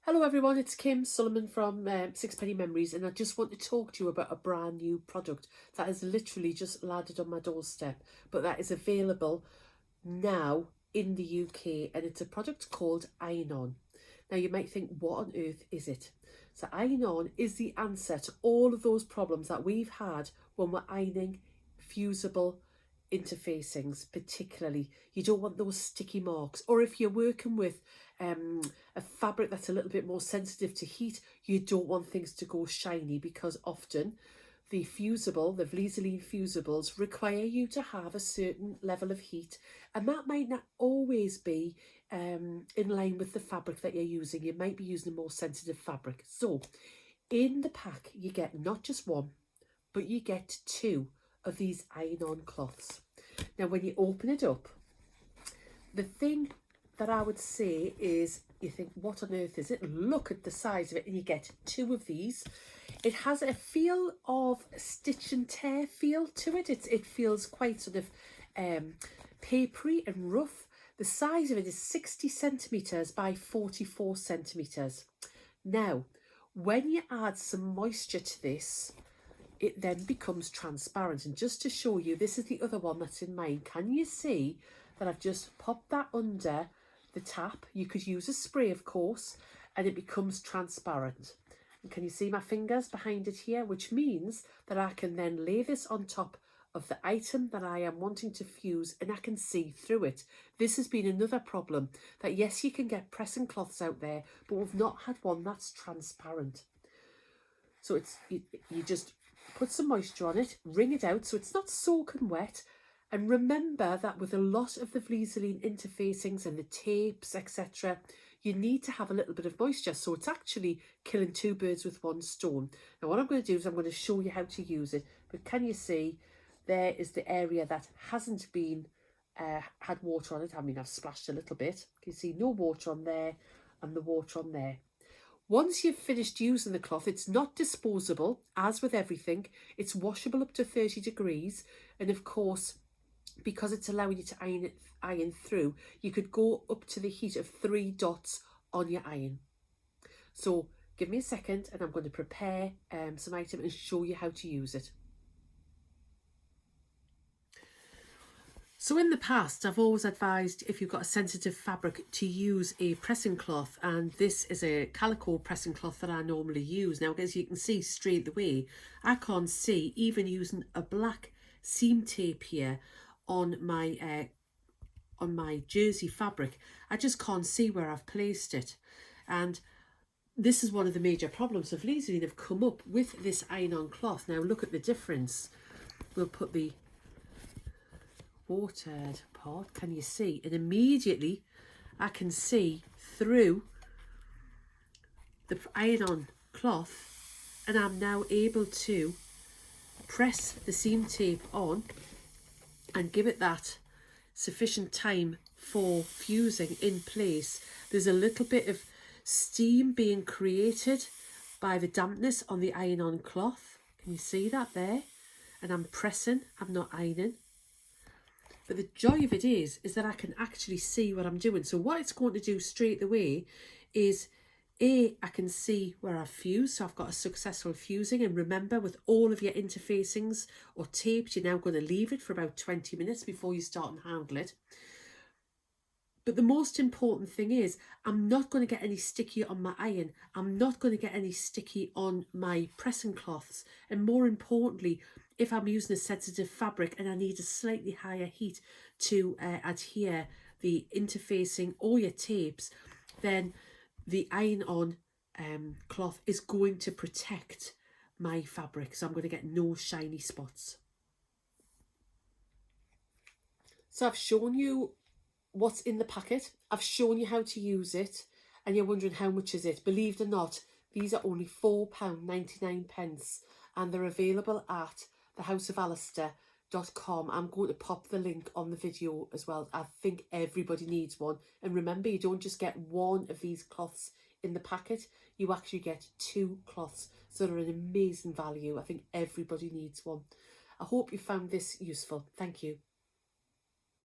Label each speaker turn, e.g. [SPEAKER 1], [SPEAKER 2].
[SPEAKER 1] Hello everyone, it's Kim Sullivan from Sixpenny Memories, and I just want to talk to you about a brand new product that has literally just landed on my doorstep, but that is available now in the UK, and it's a product called Iron On. Now you might think, what on earth is it? So Iron On is the answer to all of those problems that we've had when we're ironing fusible interfacings. Particularly, you don't want those sticky marks, or if you're working with a fabric that's a little bit more sensitive to heat, you don't want things to go shiny, because often the Vlieseline fusibles require you to have a certain level of heat, and that might not always be in line with the fabric that you're using. You might be using a more sensitive fabric. So in the pack you get not just one, but you get two of these iron-on cloths. Now when you open it up, the thing that I would say is, you think, what on earth is it? Look at the size of it, and you get two of these. It has a feel of stitch and tear feel to it. It feels quite sort of papery and rough. The size of it is 60 centimetres by 44 centimetres. Now, when you add some moisture to this, it then becomes transparent. And just to show you, this is the other one that's in mine. Can you see that I've just popped that under the tap? You could use a spray, of course, and it becomes transparent. And can you see my fingers behind it here? Which means that I can then lay this on top of the item that I am wanting to fuse, and I can see through it. This has been another problem, that yes, you can get pressing cloths out there, but we've not had one that's transparent. So it's you just put some moisture on it, wring it out so it's not soaking wet. And remember that with a lot of the Vlieseline interfacings and the tapes, etc., you need to have a little bit of moisture. So it's actually killing two birds with one stone. Now what I'm going to do is I'm going to show you how to use it. But can you see, there is the area that hasn't been had water on it. I mean, I've splashed a little bit. You can see no water on there and the water on there. Once you've finished using the cloth, it's not disposable, as with everything. It's washable up to 30 degrees. And of course, because it's allowing you to iron through, you could go up to the heat of 3 dots on your iron. So give me a second, and I'm going to prepare some item and show you how to use it. So in the past, I've always advised, if you've got a sensitive fabric, to use a pressing cloth, and this is a calico pressing cloth that I normally use. Now, as you can see straight away, I can't see, even using a black seam tape here on my jersey fabric, I just can't see where I've placed it. And this is one of the major problems of Vlieseline have come up with this iron-on cloth. Now look at the difference. We'll put the watered part, can you see? And immediately I can see through the iron-on cloth, and I'm now able to press the seam tape on and give it that sufficient time for fusing in place. There's a little bit of steam being created by the dampness on the iron-on cloth. Can you see that there? And I'm pressing, I'm not ironing. But the joy of it is that I can actually see what I'm doing. So what it's going to do straight away is, I can see where I've fused, so I've got a successful fusing. And remember, with all of your interfacings or tapes, you're now going to leave it for about 20 minutes before you start and handle it. But the most important thing is, I'm not going to get any sticky on my iron. I'm not going to get any sticky on my pressing cloths. And more importantly, if I'm using a sensitive fabric and I need a slightly higher heat to adhere the interfacing or your tapes, then the iron-on cloth is going to protect my fabric. So I'm going to get no shiny spots. So I've shown you what's in the packet. I've shown you how to use it, and you're wondering how much is it. Believe it or not, these are only £4.99, and they're available at thehouseofalistair.com. I'm going to pop the link on the video as well. I think everybody needs one. And remember, you don't just get one of these cloths in the packet, you actually get 2 cloths. So they're an amazing value. I think everybody needs one. I hope you found this useful. Thank you.